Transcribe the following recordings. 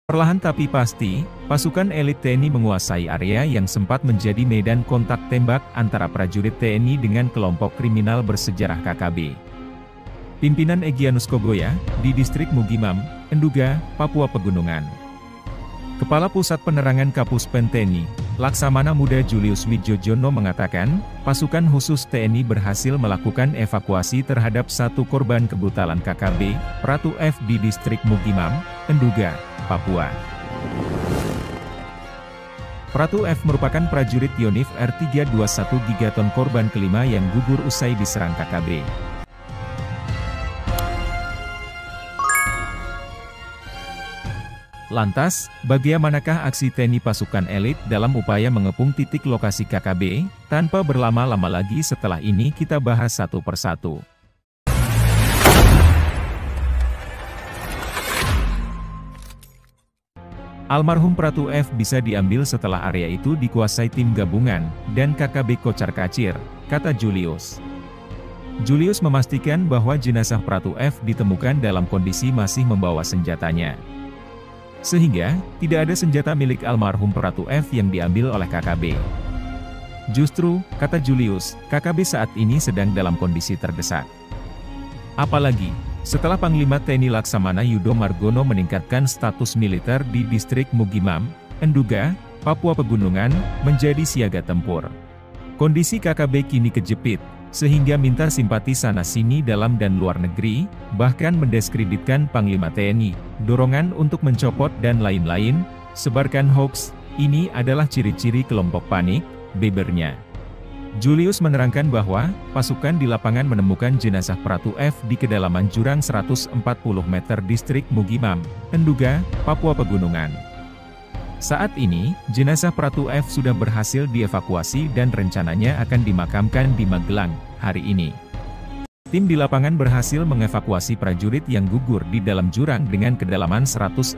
Perlahan tapi pasti, pasukan elit TNI menguasai area yang sempat menjadi medan kontak tembak antara prajurit TNI dengan kelompok kriminal bersejarah KKB. Pimpinan Egyanus Kogoya, di distrik Mugimam, Enduga, Papua Pegunungan. Kepala Pusat Penerangan Kapuspen TNI, Laksamana Muda Julius Wijojono mengatakan, pasukan khusus TNI berhasil melakukan evakuasi terhadap satu korban kebutalan KKB, Pratu F di distrik Mugimam, Enduga, Papua. Pratu F merupakan prajurit Yonif R321 Gigaton korban kelima yang gugur usai diserang KKB. Lantas, bagaimanakah aksi TNI pasukan elit dalam upaya mengepung titik lokasi KKB? Tanpa berlama-lama lagi setelah ini kita bahas satu persatu. Almarhum Pratu F bisa diambil setelah area itu dikuasai tim gabungan, dan KKB kocar-kacir, kata Julius. Julius memastikan bahwa jenazah Pratu F ditemukan dalam kondisi masih membawa senjatanya. Sehingga, tidak ada senjata milik almarhum Pratu F yang diambil oleh KKB. Justru, kata Julius, KKB saat ini sedang dalam kondisi terdesak. Apalagi, setelah Panglima TNI Laksamana Yudo Margono meningkatkan status militer di distrik Mugimam, Enduga, Papua Pegunungan, menjadi siaga tempur. Kondisi KKB kini kejepit, sehingga minta simpati sana-sini dalam dan luar negeri, bahkan mendiskreditkan Panglima TNI, dorongan untuk mencopot dan lain-lain, sebarkan hoax, ini adalah ciri-ciri kelompok panik, bebernya. Julius menerangkan bahwa, pasukan di lapangan menemukan jenazah Pratu F di kedalaman jurang 140 meter distrik Mugimam, Enduga, Papua Pegunungan. Saat ini, jenazah Pratu F sudah berhasil dievakuasi dan rencananya akan dimakamkan di Magelang, hari ini. Tim di lapangan berhasil mengevakuasi prajurit yang gugur di dalam jurang dengan kedalaman 140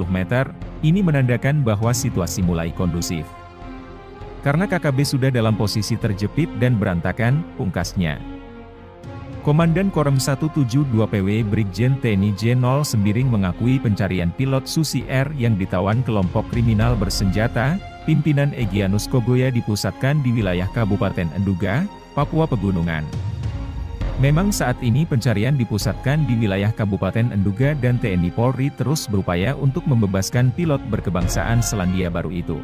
meter, ini menandakan bahwa situasi mulai kondusif. Karena KKB sudah dalam posisi terjepit dan berantakan, pungkasnya. Komandan Korem 172 PW Brigjen TNI J0 Sembiring mengakui pencarian pilot Susi Air yang ditawan kelompok kriminal bersenjata, pimpinan Egyanus Kogoya dipusatkan di wilayah Kabupaten Enduga, Papua Pegunungan. Memang saat ini pencarian dipusatkan di wilayah Kabupaten Enduga dan TNI Polri terus berupaya untuk membebaskan pilot berkebangsaan Selandia Baru itu.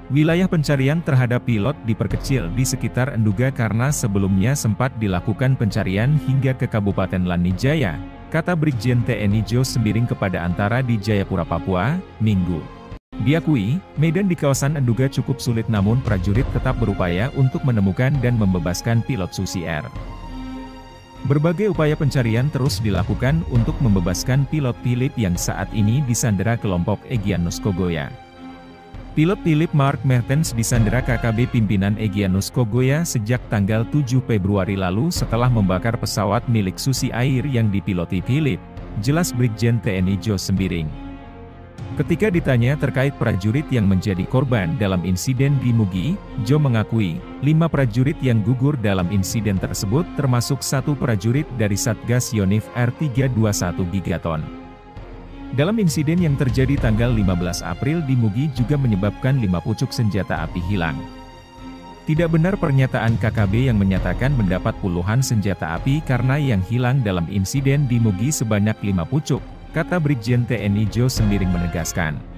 Wilayah pencarian terhadap pilot diperkecil di sekitar Enduga karena sebelumnya sempat dilakukan pencarian hingga ke Kabupaten Lanijaya, kata Brigjen TNI Jo Sembiring kepada Antara di Jayapura, Papua, Minggu. Diakui, medan di kawasan Enduga cukup sulit namun prajurit tetap berupaya untuk menemukan dan membebaskan pilot Susi Air. Berbagai upaya pencarian terus dilakukan untuk membebaskan pilot Philip yang saat ini disandera kelompok Egyanus Kogoya. Pilot Philip Mark Mertens disandera KKB pimpinan Egyanus Kogoya sejak tanggal 7 Februari lalu setelah membakar pesawat milik Susi Air yang dipiloti Philip, jelas Brigjen TNI Jo Sembiring. Ketika ditanya terkait prajurit yang menjadi korban dalam insiden di Mugi, Jo mengakui, 5 prajurit yang gugur dalam insiden tersebut termasuk 1 prajurit dari Satgas Yonif R321 Gigaton. Dalam insiden yang terjadi tanggal 15 April di Mugi juga menyebabkan 5 pucuk senjata api hilang. Tidak benar pernyataan KKB yang menyatakan mendapat puluhan senjata api karena yang hilang dalam insiden di Mugi sebanyak 5 pucuk, kata Brigjen TNI Jo Sembiring menegaskan.